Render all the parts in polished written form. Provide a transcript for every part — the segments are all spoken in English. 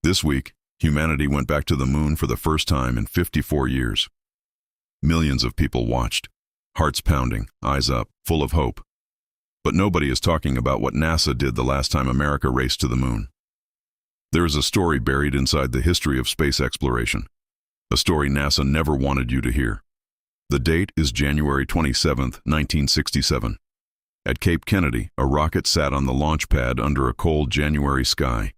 This week, humanity went back to the moon for the first time in 54 years. Millions of people watched, hearts pounding, eyes up, full of hope. But nobody is talking about what NASA did the last time America raced to the moon. There is a story buried inside the history of space exploration, a story NASA never wanted you to hear. The date is January 27, 1967. At Cape Kennedy, a rocket sat on the launch pad under a cold January sky.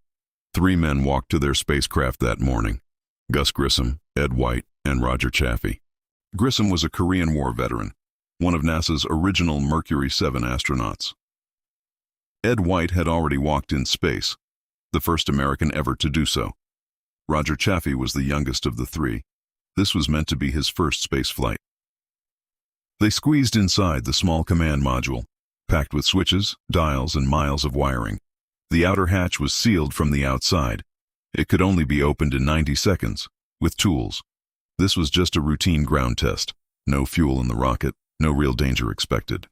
3 men walked to their spacecraft that morning: Gus Grissom, Ed White, and Roger Chaffee. Grissom was a Korean War veteran, one of NASA's original Mercury 7 astronauts. Ed White had already walked in space, the first American ever to do so. Roger Chaffee was the youngest of the 3. This was meant to be his first space flight. They squeezed inside the small command module, packed with switches, dials, and miles of wiring. The outer hatch was sealed from the outside. It could only be opened in 90 seconds, with tools. This was just a routine ground test. No fuel in the rocket, no real danger expected.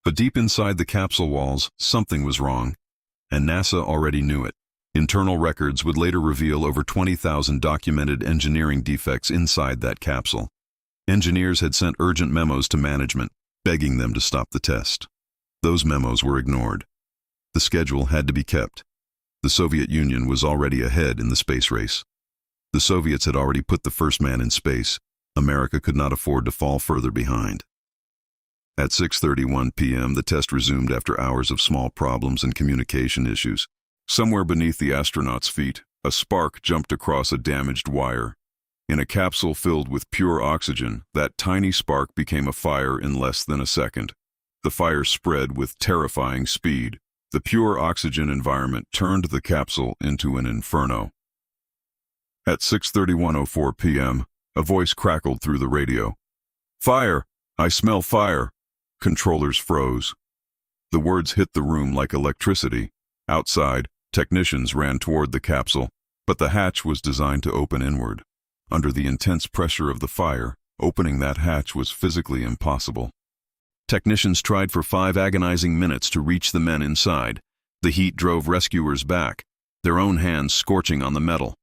But deep inside the capsule walls, something was wrong, and NASA already knew it. Internal records would later reveal over 20,000 documented engineering defects inside that capsule. Engineers had sent urgent memos to management, begging them to stop the test. Those memos were ignored. The schedule had to be kept. The Soviet Union was already ahead in the space race. The Soviets had already put the first man in space. America could not afford to fall further behind. At 6:31 p.m., the test resumed after hours of small problems and communication issues. Somewhere beneath the astronaut's feet, a spark jumped across a damaged wire. In a capsule filled with pure oxygen, that tiny spark became a fire in less than a second. The fire spread with terrifying speed. The pure oxygen environment turned the capsule into an inferno. At 6:31:04 p.m., a voice crackled through the radio. "Fire! I smell fire!" Controllers froze. The words hit the room like electricity. Outside, technicians ran toward the capsule, but the hatch was designed to open inward. Under the intense pressure of the fire, opening that hatch was physically impossible. Technicians tried for 5 agonizing minutes to reach the men inside. The heat drove rescuers back, their own hands scorching on the metal.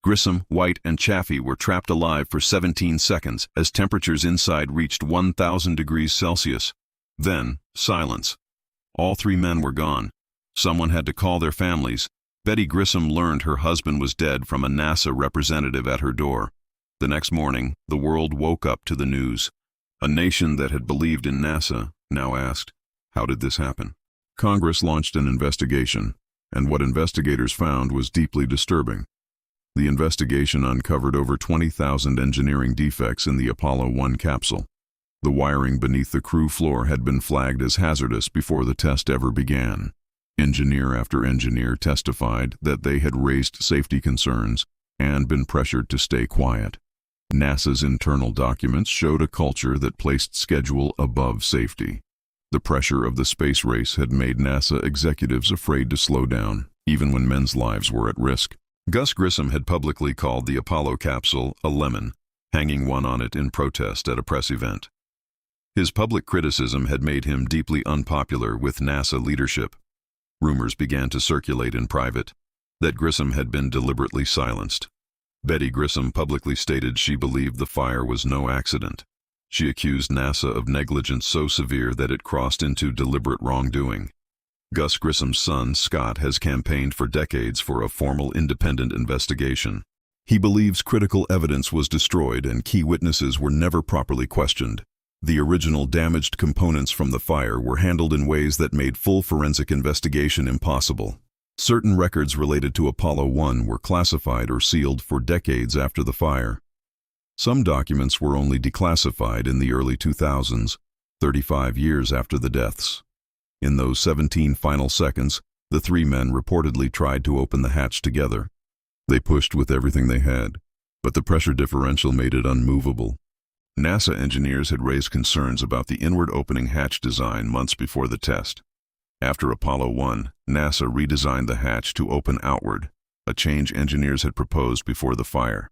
Grissom, White, and Chaffee were trapped alive for 17 seconds as temperatures inside reached 1,000 degrees Celsius. Then, silence. All 3 men were gone. Someone had to call their families. Betty Grissom learned her husband was dead from a NASA representative at her door. The next morning, the world woke up to the news. A nation that had believed in NASA now asked, how did this happen? Congress launched an investigation, and what investigators found was deeply disturbing. The investigation uncovered over 20,000 engineering defects in the Apollo 1 capsule. The wiring beneath the crew floor had been flagged as hazardous before the test ever began. Engineer after engineer testified that they had raised safety concerns and been pressured to stay quiet. NASA's internal documents showed a culture that placed schedule above safety. The pressure of the space race had made NASA executives afraid to slow down, even when men's lives were at risk. Gus Grissom had publicly called the Apollo capsule a lemon, hanging one on it in protest at a press event. His public criticism had made him deeply unpopular with NASA leadership. Rumors began to circulate in private that Grissom had been deliberately silenced. Betty Grissom publicly stated she believed the fire was no accident. She accused NASA of negligence so severe that it crossed into deliberate wrongdoing. Gus Grissom's son, Scott, has campaigned for decades for a formal independent investigation. He believes critical evidence was destroyed and key witnesses were never properly questioned. The original damaged components from the fire were handled in ways that made full forensic investigation impossible. Certain records related to Apollo 1 were classified or sealed for decades after the fire. Some documents were only declassified in the early 2000s, 35 years after the deaths. In those 17 final seconds, the 3 men reportedly tried to open the hatch together. They pushed with everything they had, but the pressure differential made it unmovable. NASA engineers had raised concerns about the inward opening hatch design months before the test. After Apollo 1, NASA redesigned the hatch to open outward, a change engineers had proposed before the fire.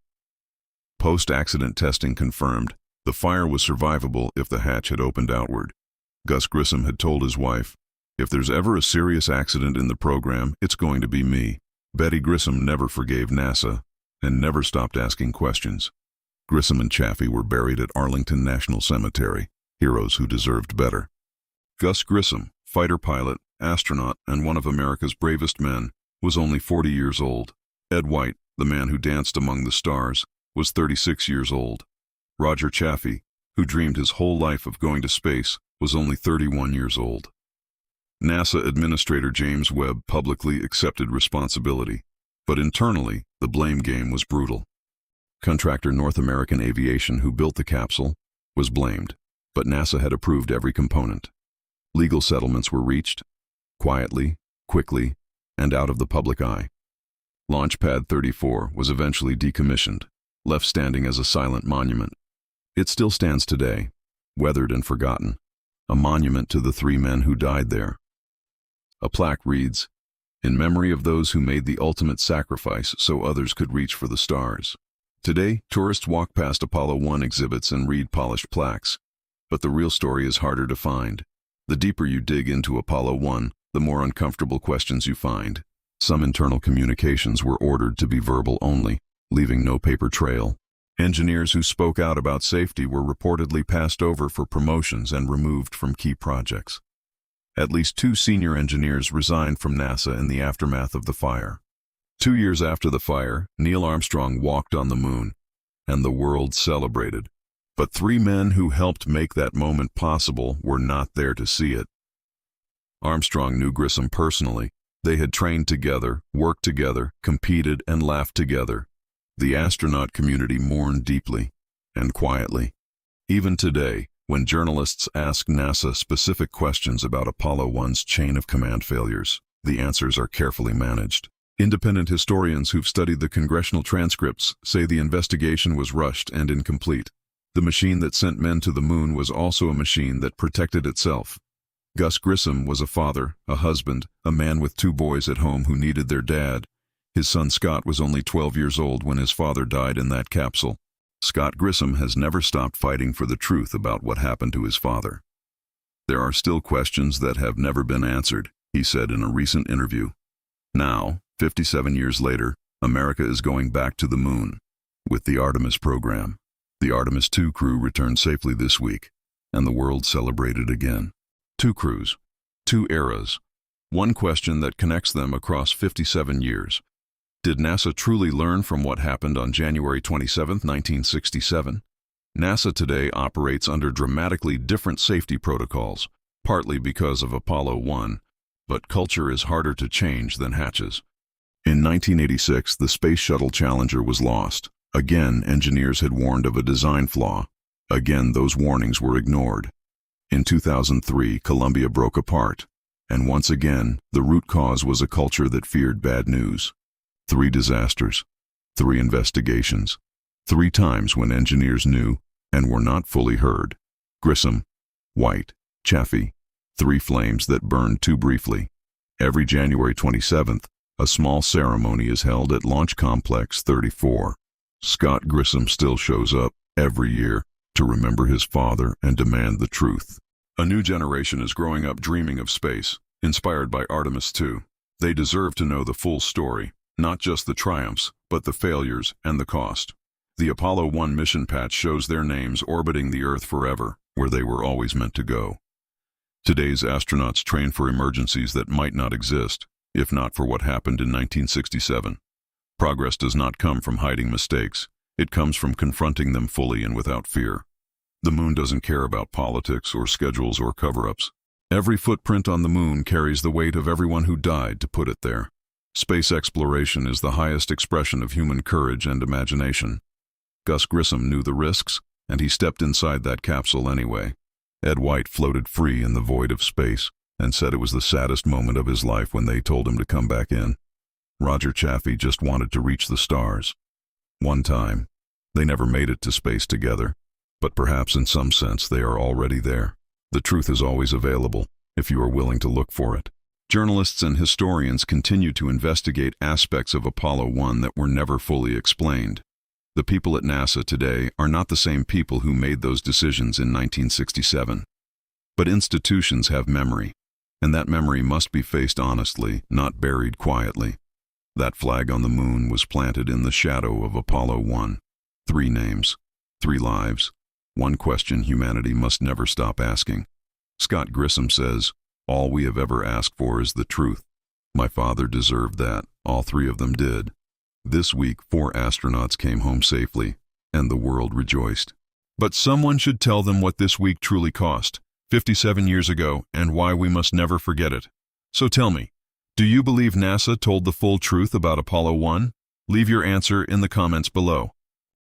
Post-accident testing confirmed the fire was survivable if the hatch had opened outward. Gus Grissom had told his wife, "If there's ever a serious accident in the program, it's going to be me. Betty Grissom never forgave NASA and never stopped asking questions. Grissom and Chaffee were buried at Arlington National Cemetery, heroes who deserved better. Gus Grissom, fighter pilot, astronaut, and one of America's bravest men, was only 40 years old. Ed White, the man who danced among the stars, was 36 years old. Roger Chaffee, who dreamed his whole life of going to space, was only 31 years old. NASA Administrator James Webb publicly accepted responsibility, but internally, the blame game was brutal. Contractor North American Aviation, who built the capsule, was blamed, but NASA had approved every component. Legal settlements were reached, quietly, quickly, and out of the public eye. Launch Pad 34 was eventually decommissioned, left standing as a silent monument. It still stands today, weathered and forgotten, a monument to the 3 men who died there. A plaque reads, "In memory of those who made the ultimate sacrifice so others could reach for the stars." Today, tourists walk past Apollo 1 exhibits and read polished plaques, but the real story is harder to find. The deeper you dig into Apollo 1, the more uncomfortable questions you find. Some internal communications were ordered to be verbal only, leaving no paper trail. Engineers who spoke out about safety were reportedly passed over for promotions and removed from key projects. At least 2 senior engineers resigned from NASA in the aftermath of the fire. 2 years after the fire, Neil Armstrong walked on the moon, and the world celebrated. But 3 men who helped make that moment possible were not there to see it. Armstrong knew Grissom personally. They had trained together, worked together, competed, and laughed together. The astronaut community mourned deeply and quietly. Even today, when journalists ask NASA specific questions about Apollo 1's chain of command failures, the answers are carefully managed. Independent historians who've studied the congressional transcripts say the investigation was rushed and incomplete. The machine that sent men to the moon was also a machine that protected itself. Gus Grissom was a father, a husband, a man with 2 boys at home who needed their dad. His son Scott was only 12 years old when his father died in that capsule. Scott Grissom has never stopped fighting for the truth about what happened to his father. "There are still questions that have never been answered," he said in a recent interview. Now, 57 years later, America is going back to the moon with the Artemis program. The Artemis II crew returned safely this week, and the world celebrated again. 2 crews, 2 eras, one question that connects them across 57 years. Did NASA truly learn from what happened on January 27, 1967? NASA today operates under dramatically different safety protocols, partly because of Apollo 1, but culture is harder to change than hatches. In 1986, the Space Shuttle Challenger was lost. Again, engineers had warned of a design flaw. Again, those warnings were ignored. In 2003, Columbia broke apart, and once again, the root cause was a culture that feared bad news. 3 disasters, 3 investigations, 3 times when engineers knew and were not fully heard. Grissom, White, Chaffee, 3 flames that burned too briefly. Every January 27th, a small ceremony is held at Launch Complex 34. Scott Grissom still shows up every year to remember his father and demand the truth. A new generation is growing up dreaming of space, inspired by Artemis II. They deserve to know the full story, not just the triumphs, but the failures and the cost. The Apollo 1 mission patch shows their names orbiting the Earth forever, where they were always meant to go. Today's astronauts train for emergencies that might not exist, if not for what happened in 1967. Progress does not come from hiding mistakes. It comes from confronting them fully and without fear. The moon doesn't care about politics or schedules or cover-ups. Every footprint on the moon carries the weight of everyone who died to put it there. Space exploration is the highest expression of human courage and imagination. Gus Grissom knew the risks, and he stepped inside that capsule anyway. Ed White floated free in the void of space and said it was the saddest moment of his life when they told him to come back in. Roger Chaffee just wanted to reach the stars. One time. They never made it to space together, but perhaps in some sense they are already there. The truth is always available, if you are willing to look for it. Journalists and historians continue to investigate aspects of Apollo 1 that were never fully explained. The people at NASA today are not the same people who made those decisions in 1967. But institutions have memory, and that memory must be faced honestly, not buried quietly. That flag on the moon was planted in the shadow of Apollo 1. 3 names, 3 lives, 1 question humanity must never stop asking. Gus Grissom says, "All we have ever asked for is the truth." My father deserved that. All 3 of them did. This week, 4 astronauts came home safely, and the world rejoiced. But someone should tell them what this week truly cost, 57 years ago, and why we must never forget it. So tell me, do you believe NASA told the full truth about Apollo 1? Leave your answer in the comments below.